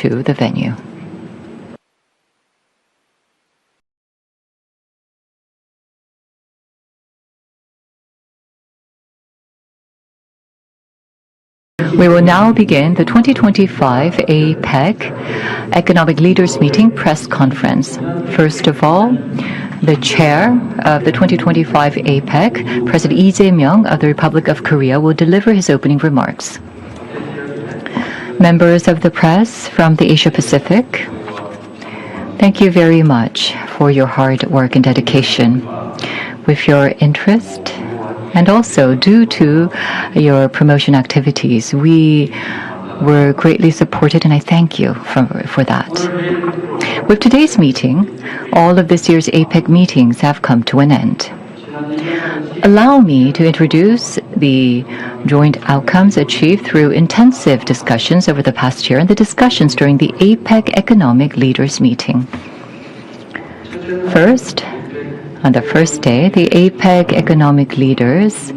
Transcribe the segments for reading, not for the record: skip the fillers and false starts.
to the venue. We will now begin the 2025 APEC Economic Leaders Meeting press conference. First of all, the chair of the 2025 APEC, President Lee Jae-myung of the Republic of Korea, will deliver his opening remarks. Members of the press from the Asia Pacific, thank you very much for your hard work and dedication. With your interest and also due to your promotion activities, we were greatly supported, and I thank you for that. With today's meeting, all of this year's APEC meetings have come to an end. Allow me to introduce the joint outcomes achieved through intensive discussions over the past year and the discussions during the APEC Economic Leaders Meeting. First, on the first day, the APEC economic leaders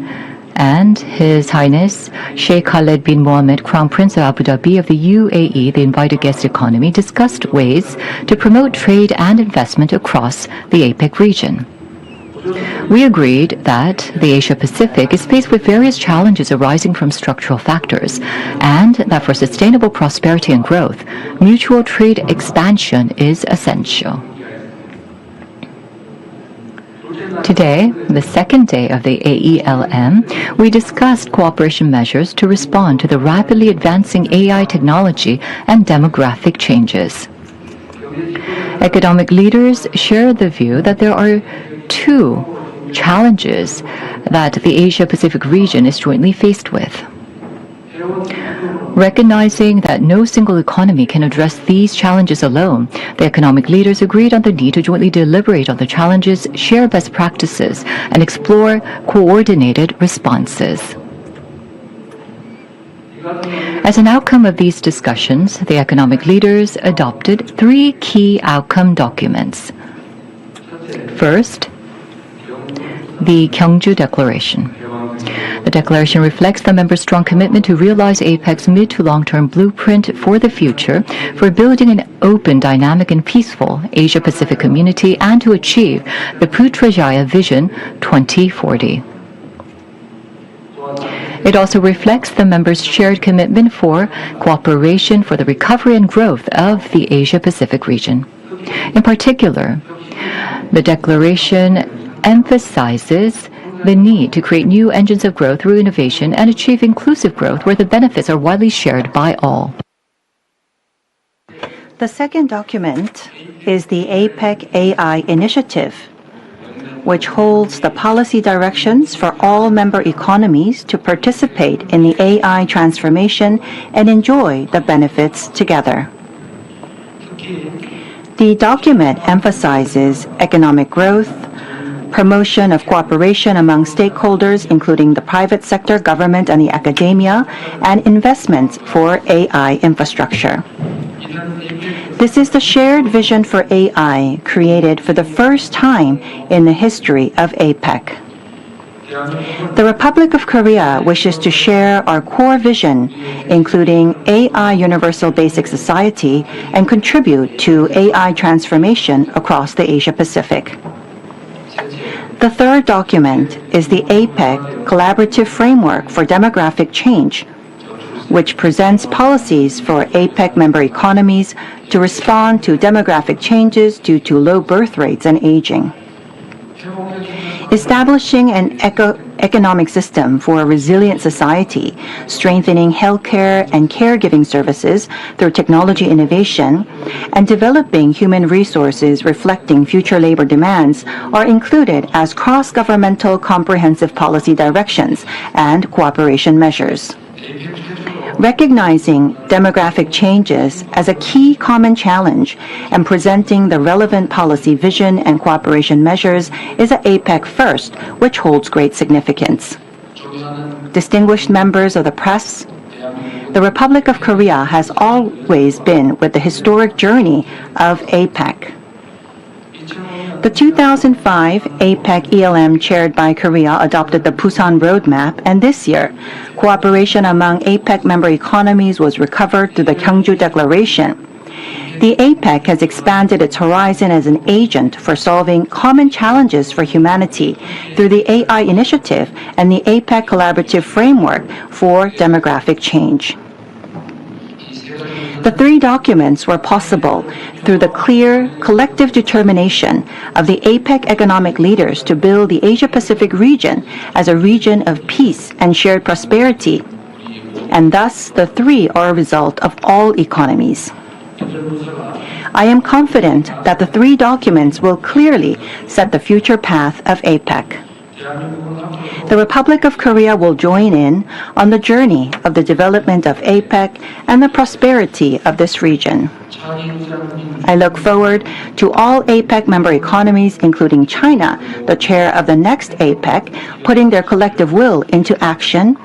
and His Highness Sheikh Khaled bin Mohammed, Crown Prince of Abu Dhabi of the UAE, the invited guest economy, discussed ways to promote trade and investment across the APEC region. We agreed that the Asia Pacific is faced with various challenges arising from structural factors, and that for sustainable prosperity and growth, mutual trade expansion is essential. Today, the second day of the AELM, we discussed cooperation measures to respond to the rapidly advancing AI technology and demographic changes. Economic leaders shared the view that there are two challenges that the Asia-Pacific region is jointly faced with. Recognizing that no single economy can address these challenges alone, the economic leaders agreed on the need to jointly deliberate on the challenges, share best practices, and explore coordinated responses. As an outcome of these discussions, the economic leaders adopted three key outcome documents. First, the Gyeongju Declaration. The declaration reflects the members' strong commitment to realize APEC's mid to long-term blueprint for the future for building an open, dynamic, and peaceful Asia-Pacific community and to achieve the Putrajaya Vision 2040. It also reflects the members' shared commitment for cooperation for the recovery and growth of the Asia-Pacific region. In particular, the declaration emphasizes the need to create new engines of growth through innovation and achieve inclusive growth where the benefits are widely shared by all. The second document is the APEC AI Initiative, which holds the policy directions for all member economies to participate in the AI transformation and enjoy the benefits together. The document emphasizes economic growth, promotion of cooperation among stakeholders, including the private sector, government, and the academia, and investments for AI infrastructure. This is the shared vision for AI created for the first time in the history of APEC. The Republic of Korea wishes to share our core vision, including AI Universal Basic Society, and contribute to AI transformation across the Asia Pacific. The third document is the APEC Collaborative Framework for Demographic Change, which presents policies for APEC member economies to respond to demographic changes due to low birth rates and aging. Establishing an economic system for a resilient society, strengthening healthcare and caregiving services through technology innovation, and developing human resources reflecting future labor demands are included as cross-governmental comprehensive policy directions and cooperation measures. Recognizing demographic changes as a key common challenge and presenting the relevant policy vision and cooperation measures is an APEC first, which holds great significance. Distinguished members of the press, the Republic of Korea has always been with the historic journey of APEC. The 2005 APEC ELM chaired by Korea adopted the Busan Roadmap, and this year, cooperation among APEC member economies was recovered through the Gyeongju Declaration. The APEC has expanded its horizon as an agent for solving common challenges for humanity through the AI initiative and the APEC Collaborative Framework for Demographic Change. The three documents were possible through the clear, collective determination of the APEC economic leaders to build the Asia-Pacific region as a region of peace and shared prosperity, and thus the three are a result of all economies. I am confident that the three documents will clearly set the future path of APEC. The Republic of Korea will join in on the journey of the development of APEC and the prosperity of this region. I look forward to all APEC member economies, including China, the chair of the next APEC, putting their collective will into action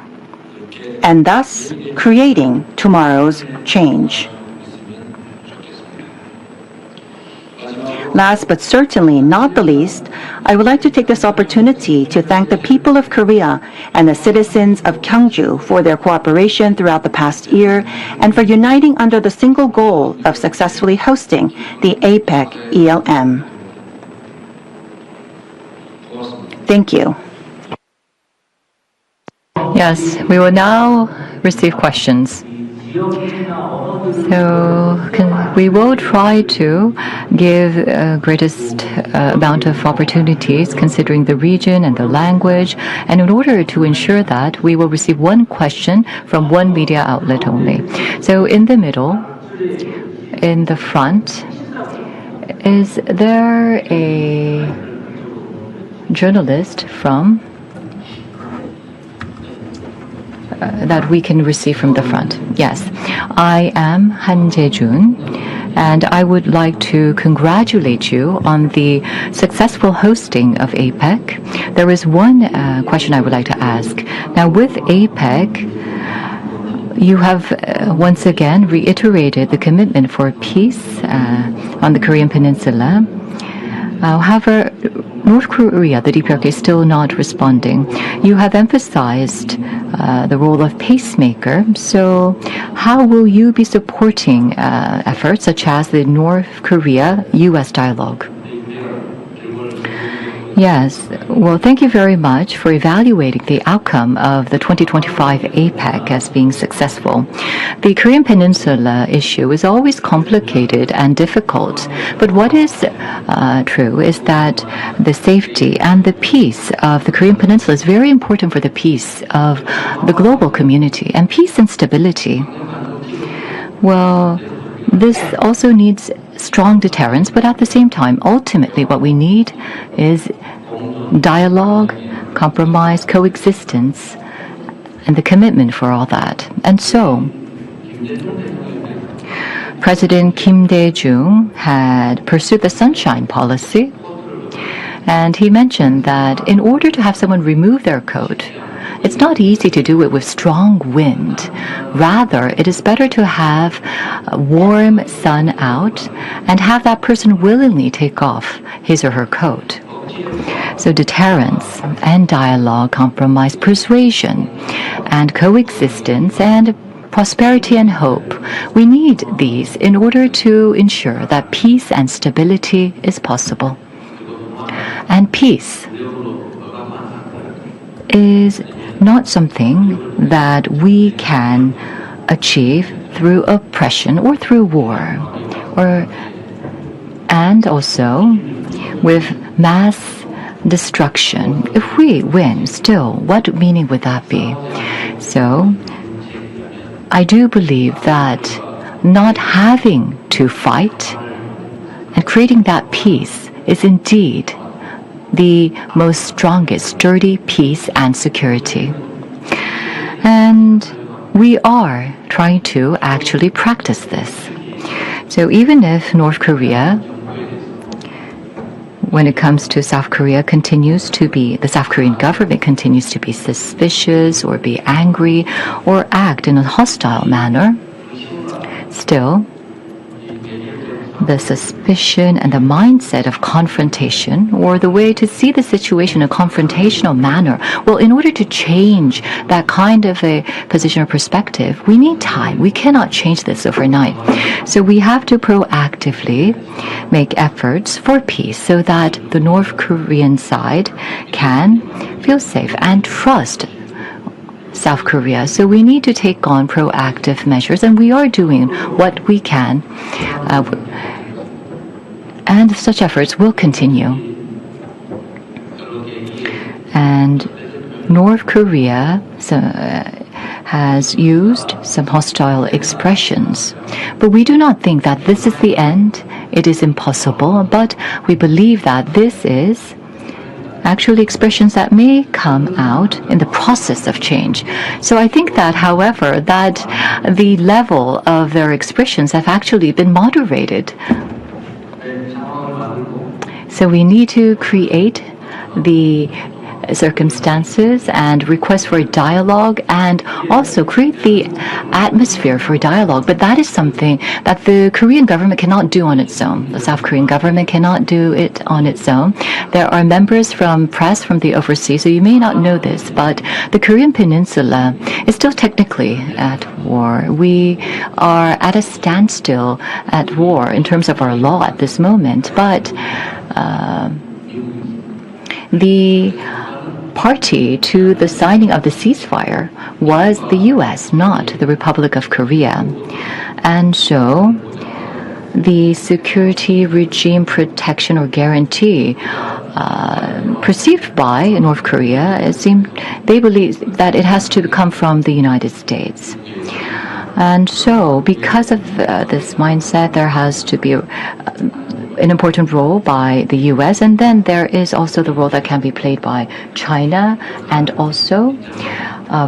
and thus creating tomorrow's change. Last but certainly not the least, I would like to take this opportunity to thank the people of Korea and the citizens of Gyeongju for their cooperation throughout the past year and for uniting under the single goal of successfully hosting the APEC ELM. Thank you. Yes, we will now receive questions. So we will try to give greatest amount of opportunities considering the region and the language. And in order to ensure that, we will receive one question from one media outlet only. So in the middle, in the front, is there a journalist from that we can receive from the front? Yes, I am Han Jae-jun, and I would like to congratulate you on the successful hosting of APEC. There is one question I would like to ask. Now, with APEC, you have once again reiterated the commitment for peace on the Korean Peninsula. However, North Korea, the DPRK, is still not responding. You have emphasized the role of pacemaker. So how will you be supporting efforts such as the North Korea-U.S. dialogue? Yes. Well, thank you very much for evaluating the outcome of the 2025 APEC as being successful. The Korean Peninsula issue is always complicated and difficult, but what is true is that the safety and the peace of the Korean Peninsula is very important for the peace of the global community and peace and stability. Well, this also needs strong deterrence, but at the same time, ultimately what we need is dialogue, compromise, coexistence, and the commitment for all that. And so, President Kim Dae-jung had pursued the sunshine policy, and he mentioned that in order to have someone remove their coat, it's not easy to do it with strong wind. Rather, it is better to have a warm sun out and have that person willingly take off his or her coat. So deterrence and dialogue, compromise, persuasion, and coexistence, and prosperity and hope. We need these in order to ensure that peace and stability is possible. And peace is not something that we can achieve through oppression or through war, and also with mass destruction. If we win, still, what meaning would that be? So, I do believe that not having to fight and creating that peace is indeed the most strongest, sturdy peace and security. And we are trying to actually practice this. So even if North Korea, when it comes to South Korea, the South Korean government continues to be suspicious or be angry or act in a hostile manner, still, the suspicion and the mindset of confrontation, or the way to see the situation in a confrontational manner. Well, in order to change that kind of a position or perspective, we need time. We cannot change this overnight. So we have to proactively make efforts for peace so that the North Korean side can feel safe and trust South Korea. So we need to take on proactive measures, and we are doing what we can. And such efforts will continue. And North Korea has used some hostile expressions. But we do not think that this is the end. It is impossible. But we believe that this is actually expressions that may come out in the process of change. So I think that, however, that the level of their expressions have actually been moderated. So we need to create the circumstances and request for a dialogue, and also create the atmosphere for dialogue. But that is something that the Korean government cannot do on its own. The South Korean government cannot do it on its own. There are members from press from the overseas, so you may not know this, but the Korean Peninsula is still technically at war. We are at a standstill at war in terms of our law at this moment, but the party to the signing of the ceasefire was the U.S., not the Republic of Korea. And so the security regime protection or guarantee perceived by North Korea, they believe that it has to come from the United States. And so because of this mindset, there has to be an important role by the U.S., and then there is also the role that can be played by China and also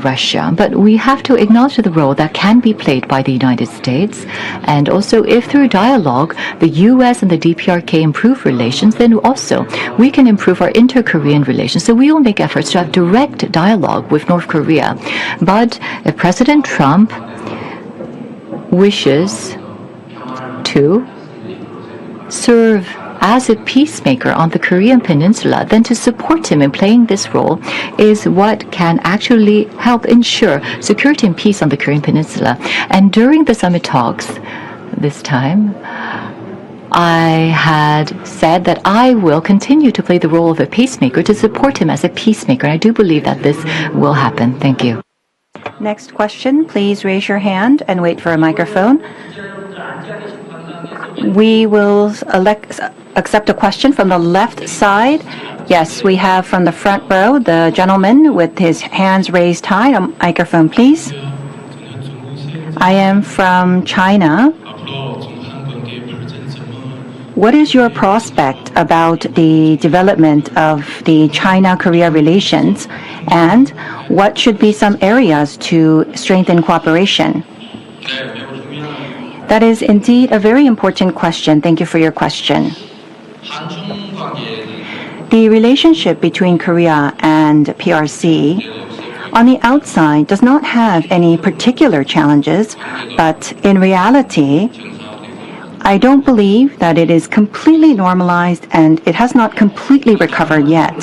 Russia. But we have to acknowledge the role that can be played by the United States. And also, if through dialogue, the U.S. and the DPRK improve relations, then also we can improve our inter-Korean relations. So we will make efforts to have direct dialogue with North Korea. But if President Trump wishes to serve as a peacemaker on the Korean Peninsula, then to support him in playing this role is what can actually help ensure security and peace on the Korean Peninsula. And during the summit talks this time, I had said that I will continue to play the role of a peacemaker, to support him as a peacemaker. And I do believe that this will happen. Thank you. Next question, please raise your hand and wait for a microphone. We will accept a question from the left side. Yes, we have from the front row, the gentleman with his hands raised high. A microphone, please. I am from China. What is your prospect about the development of the China-Korea relations, and what should be some areas to strengthen cooperation? That is indeed a very important question. Thank you for your question. The relationship between Korea and PRC on the outside does not have any particular challenges, but in reality, I don't believe that it is completely normalized and it has not completely recovered yet.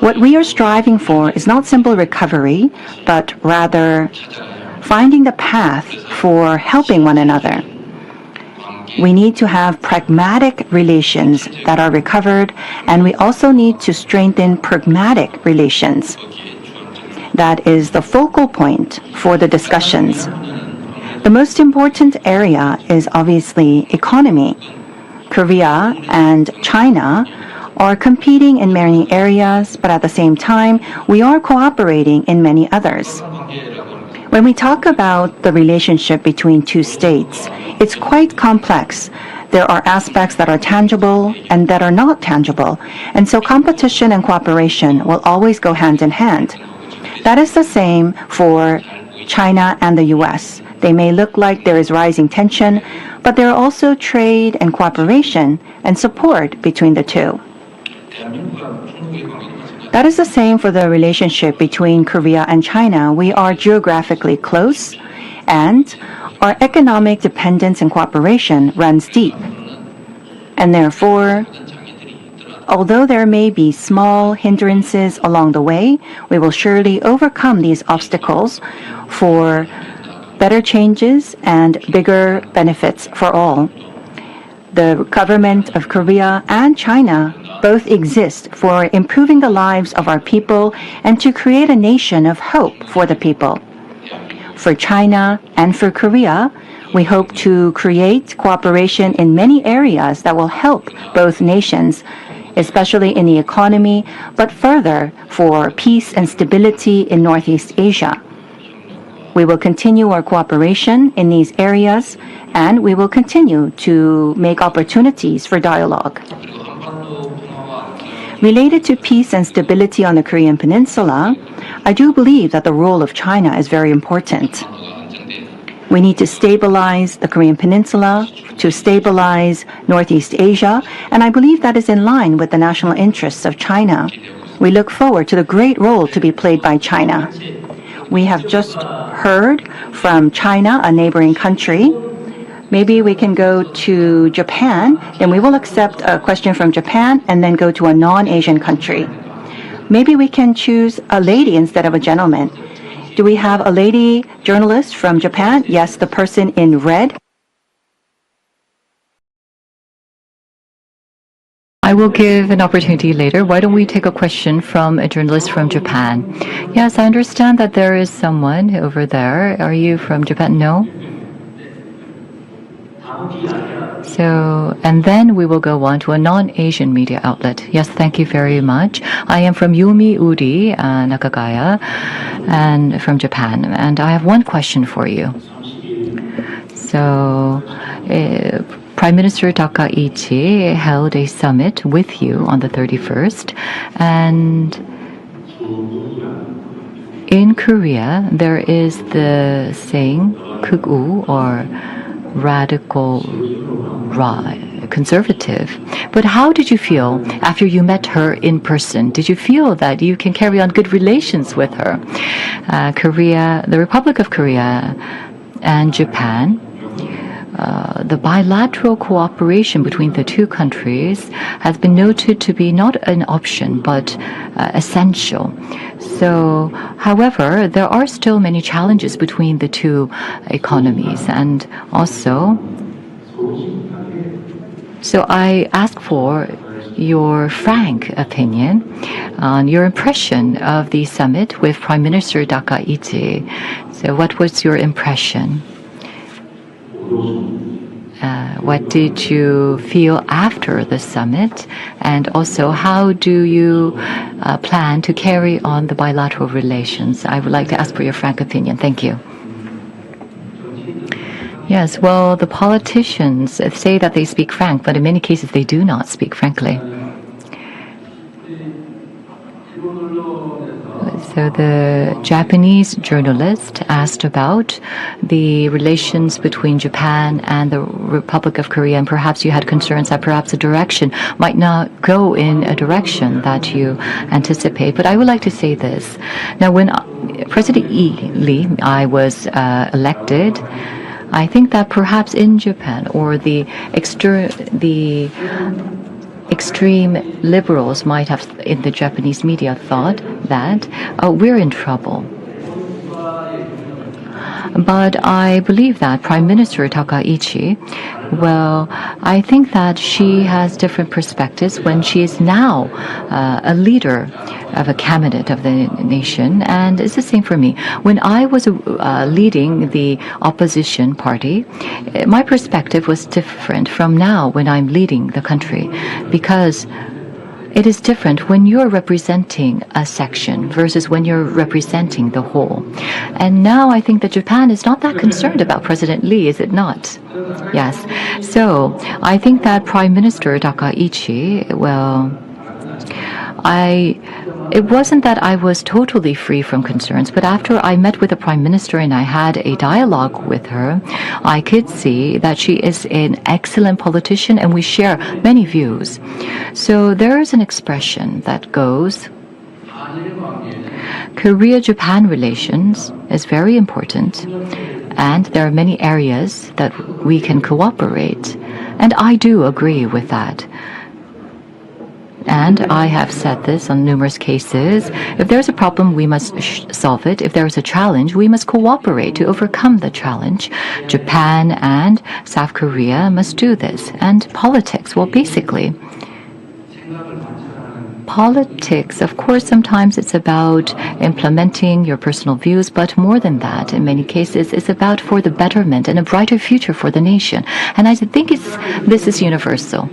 What we are striving for is not simple recovery, but rather finding the path for helping one another. We need to have pragmatic relations that are recovered, and we also need to strengthen pragmatic relations. That is the focal point for the discussions. The most important area is obviously economy. Korea and China are competing in many areas, but at the same time, we are cooperating in many others. When we talk about the relationship between two states, it's quite complex. There are aspects that are tangible and that are not tangible, and so competition and cooperation will always go hand in hand. That is the same for China and the U.S. They may look like there is rising tension, but there are also trade and cooperation and support between the two. That is the same for the relationship between Korea and China. We are geographically close, and our economic dependence and cooperation runs deep. And therefore, although there may be small hindrances along the way, we will surely overcome these obstacles for better changes and bigger benefits for all. The government of Korea and China both exist for improving the lives of our people and to create a nation of hope for the people. For China and for Korea, we hope to create cooperation in many areas that will help both nations, especially in the economy, but further for peace and stability in Northeast Asia. We will continue our cooperation in these areas, and we will continue to make opportunities for dialogue. Related to peace and stability on the Korean Peninsula, I do believe that the role of China is very important. We need to stabilize the Korean Peninsula, to stabilize Northeast Asia, and I believe that is in line with the national interests of China. We look forward to the great role to be played by China. We have just heard from China, a neighboring country. Maybe we can go to Japan, then we will accept a question from Japan and then go to a non-Asian country. Maybe we can choose a lady instead of a gentleman. Do we have a lady journalist from Japan? Yes, the person in red. I will give an opportunity later. Why don't we take a question from a journalist from Japan? Yes, I understand that there is someone over there. Are you from Japan? No? So, and then we will go on to a non-Asian media outlet. Yes, thank you very much. I am from Yomiuri Nakagaya and from Japan. And I have one question for you. So, Prime Minister Takaichi held a summit with you on the 31st, and in Korea there is the saying "극우" or radical conservative. But how did you feel after you met her in person? Did you feel that you can carry on good relations with her? Korea, the Republic of Korea and Japan, the bilateral cooperation between the two countries has been noted to be not an option, but essential. So, however, there are still many challenges between the two economies. And also, so I ask for your frank opinion on your impression of the summit with Prime Minister Takaichi. So what was your impression? What did you feel after the summit? And also, how do you plan to carry on the bilateral relations? I would like to ask for your frank opinion. Thank you. Yes, well, the politicians say that they speak frank, but in many cases they do not speak frankly. So the Japanese journalist asked about the relations between Japan and the Republic of Korea, and perhaps you had concerns that perhaps the direction might not go in a direction that you anticipate. But I would like to say this. Now, when President Lee, I was elected, I think that perhaps in Japan or the extreme liberals might have, in the Japanese media, thought that we're in trouble. But I believe that Prime Minister Takaichi, well, I think that she has different perspectives when she is now a leader of a cabinet of the nation, and it's the same for me. When I was leading the opposition party, my perspective was different from now when I'm leading the country, because it is different when you're representing a section versus when you're representing the whole. And now I think that Japan is not that concerned about President Lee, is it not? Yes. So I think that Prime Minister Takaichi, well, it wasn't that I was totally free from concerns, but after I met with the Prime Minister and I had a dialogue with her, I could see that she is an excellent politician and we share many views. So there is an expression that goes, Korea-Japan relations is very important, And there are many areas that we can cooperate. And I do agree with that. And I have said this on numerous cases. If there's a problem, we must solve it. If there is a challenge, we must cooperate to overcome the challenge. Japan and South Korea must do this. And politics, well, basically, politics, of course, sometimes it's about implementing your personal views, but more than that, in many cases, it's about for the betterment and a brighter future for the nation. And I think this is universal.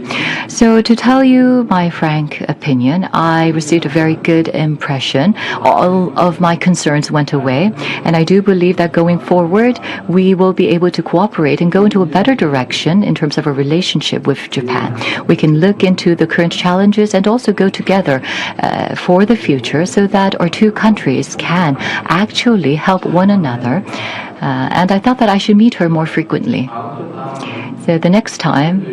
So to tell you my frank opinion, I received a very good impression. All of my concerns went away, and I do believe that going forward, we will be able to cooperate and go into a better direction in terms of a relationship with Japan. We can look into the current challenges and also go together for the future so that our two countries can actually help one another. And I thought that I should meet her more frequently. So the next time,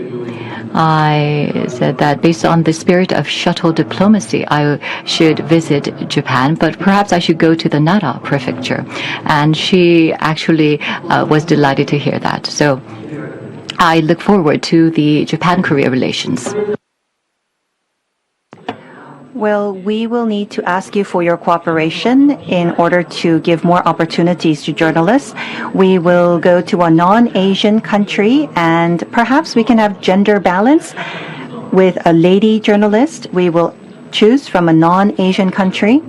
I said that based on the spirit of shuttle diplomacy, I should visit Japan, but perhaps I should go to the Nara prefecture. And she actually was delighted to hear that. So I look forward to the Japan-Korea relations. Well, we will need to ask you for your cooperation in order to give more opportunities to journalists. We will go to a non-Asian country, and perhaps we can have gender balance with a lady journalist. We will choose from a non-Asian country.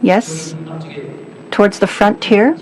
Yes, towards the front here.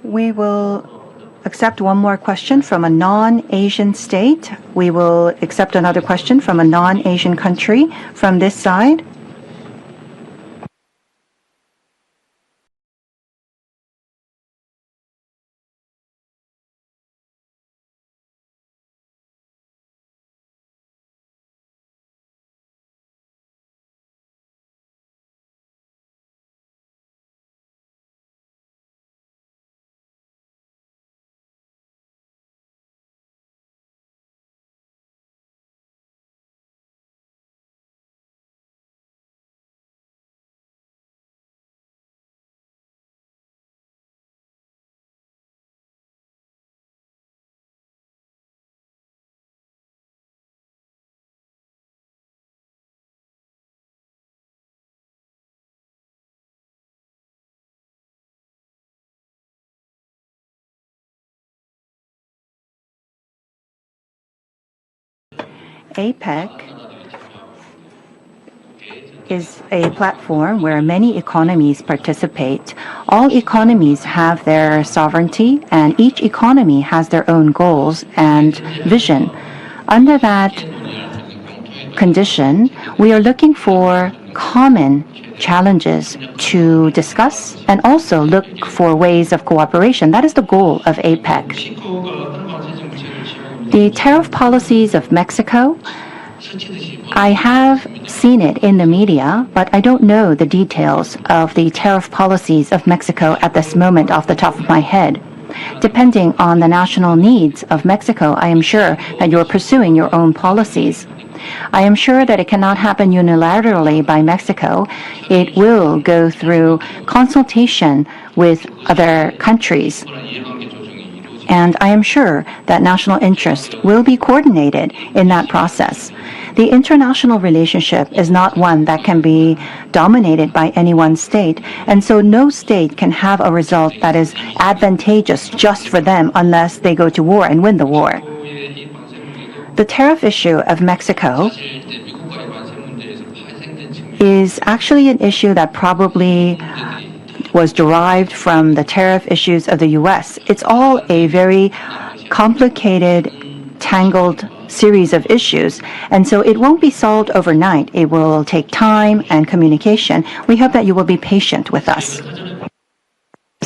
We will accept one more question from a non-Asian state. We will accept another question from a non-Asian country from this side. APEC is a platform where many economies participate. All economies have their sovereignty, and each economy has their own goals and vision. Under that condition, we are looking for common challenges to discuss and also look for ways of cooperation. That is the goal of APEC. The tariff policies of Mexico, I have seen it in the media, but I don't know the details of the tariff policies of Mexico at this moment off the top of my head. Depending on the national needs of Mexico, I am sure that you're pursuing your own policies. I am sure that it cannot happen unilaterally by Mexico. It will go through consultation with other countries. And I am sure that national interest will be coordinated in that process. The international relationship is not one that can be dominated by any one state, and so no state can have a result that is advantageous just for them unless they go to war and win the war. The tariff issue of Mexico is actually an issue that probably was derived from the tariff issues of the U.S. It's all a very complicated, tangled series of issues, and so it won't be solved overnight. It will take time and communication. We hope that you will be patient with us.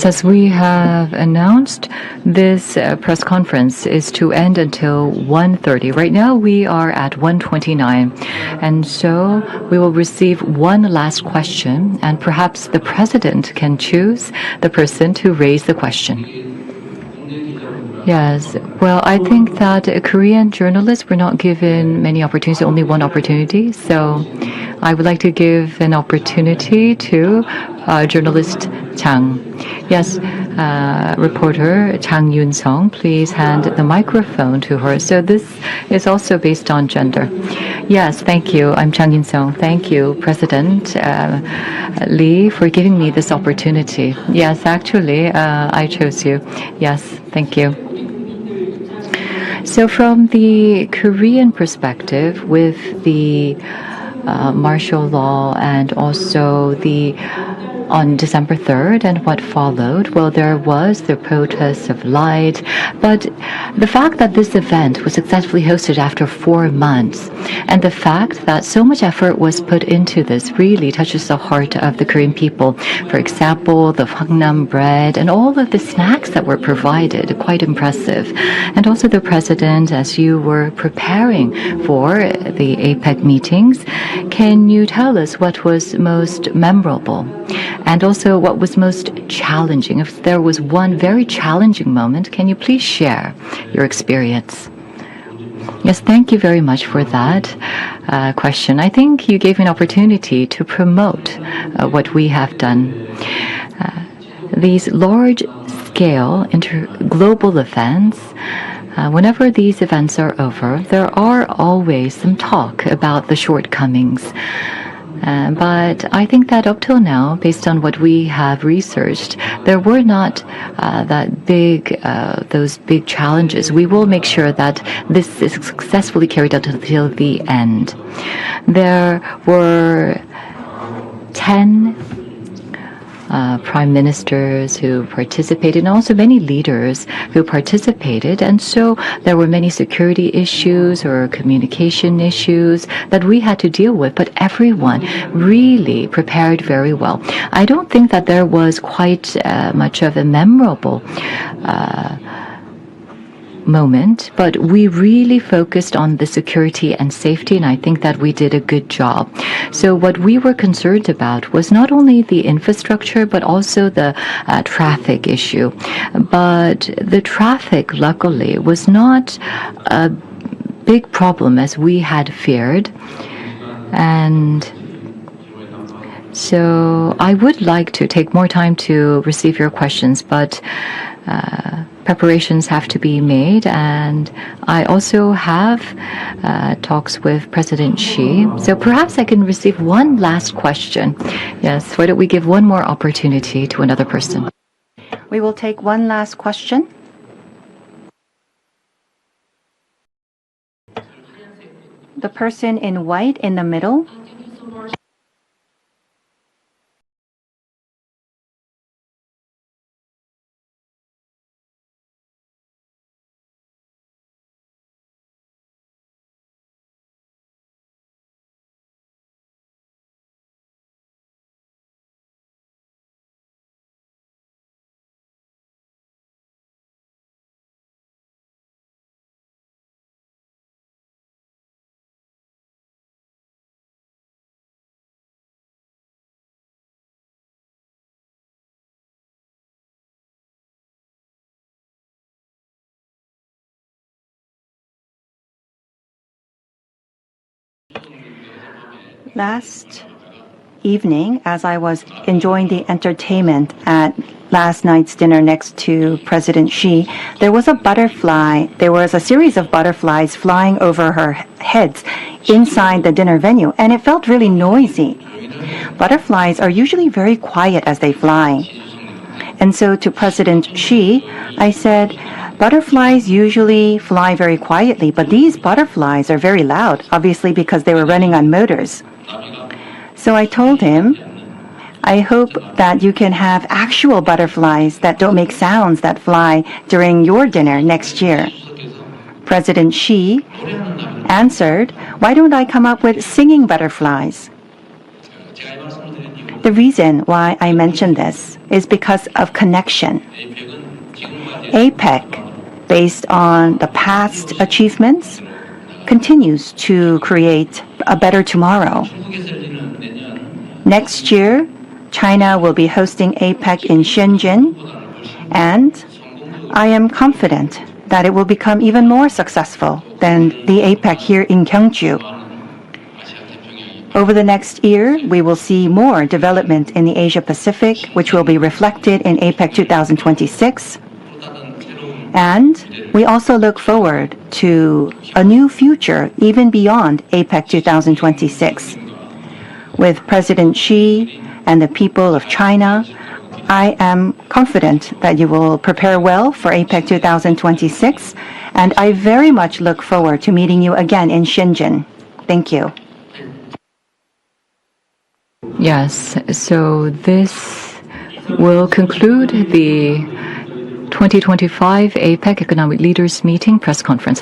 As we have announced, this press conference is to end until 1:30. Right now we are at 1:29, and so we will receive one last question, and perhaps the president can choose the person to raise the question. Yes, well, I think that Korean journalists were not given many opportunities, only one opportunity, so I would like to give an opportunity to journalist Chang. Yes, reporter Chang Yun-sung, please hand the microphone to her. So this is also based on gender. Yes, thank you. I'm Chang Yun-sung. Thank you, President Lee, for giving me this opportunity. Yes, actually, I chose you. Yes, thank you. So from the Korean perspective, with the martial law and also on December 3rd and what followed, well, there was the protest of light, but the fact that this event was successfully hosted after 4 months, and the fact that so much effort was put into this really touches the heart of the Korean people. For example, the Hwangnam bread and all of the snacks that were provided, quite impressive. And also the president, as you were preparing for the APEC meetings, can you tell us what was most memorable? And also what was most challenging? If there was one very challenging moment, can you please share your experience? Yes, thank you very much for that question. I think you gave me an opportunity to promote what we have done. These large-scale global events, whenever these events are over, there are always some talk about the shortcomings. But I think that up till now, based on what we have researched, there were not those big challenges. We will make sure that this is successfully carried out until the end. There were 10 prime ministers who participated, and also many leaders who participated. And so there were many security issues or communication issues that we had to deal with, but everyone really prepared very well. I don't think that there was quite much of a memorable moment, but we really focused on the security and safety, and I think that we did a good job. So what we were concerned about was not only the infrastructure, but also the traffic issue. But the traffic, luckily, was not a big problem as we had feared. And so I would like to take more time to receive your questions, but preparations have to be made, and I also have talks with President Xi. So perhaps I can receive one last question. Yes, why don't we give one more opportunity to another person? We will take one last question. The person in white in the middle. Last evening, as I was enjoying the entertainment at last night's dinner next to President Xi, there was a series of butterflies flying over her heads inside the dinner venue, and it felt really noisy. Butterflies are usually very quiet as they fly. And so to President Xi, I said, butterflies usually fly very quietly, but these butterflies are very loud, obviously because they were running on motors. So I told him, I hope that you can have actual butterflies that don't make sounds that fly during your dinner next year. President Xi answered, why don't I come up with singing butterflies? The reason why I mention this is because of connection. APEC, based on the past achievements, continues to create a better tomorrow. Next year, China will be hosting APEC in Shenzhen, and I am confident that it will become even more successful than the APEC here in Gyeongju. Over the next year, we will see more development in the Asia-Pacific, which will be reflected in APEC 2026. And we also look forward to a new future even beyond APEC 2026. With President Xi and the people of China, I am confident that you will prepare well for APEC 2026, and I very much look forward to meeting you again in Shenzhen. Thank you. Yes, so this will conclude the 2025 APEC Economic Leaders Meeting press conference.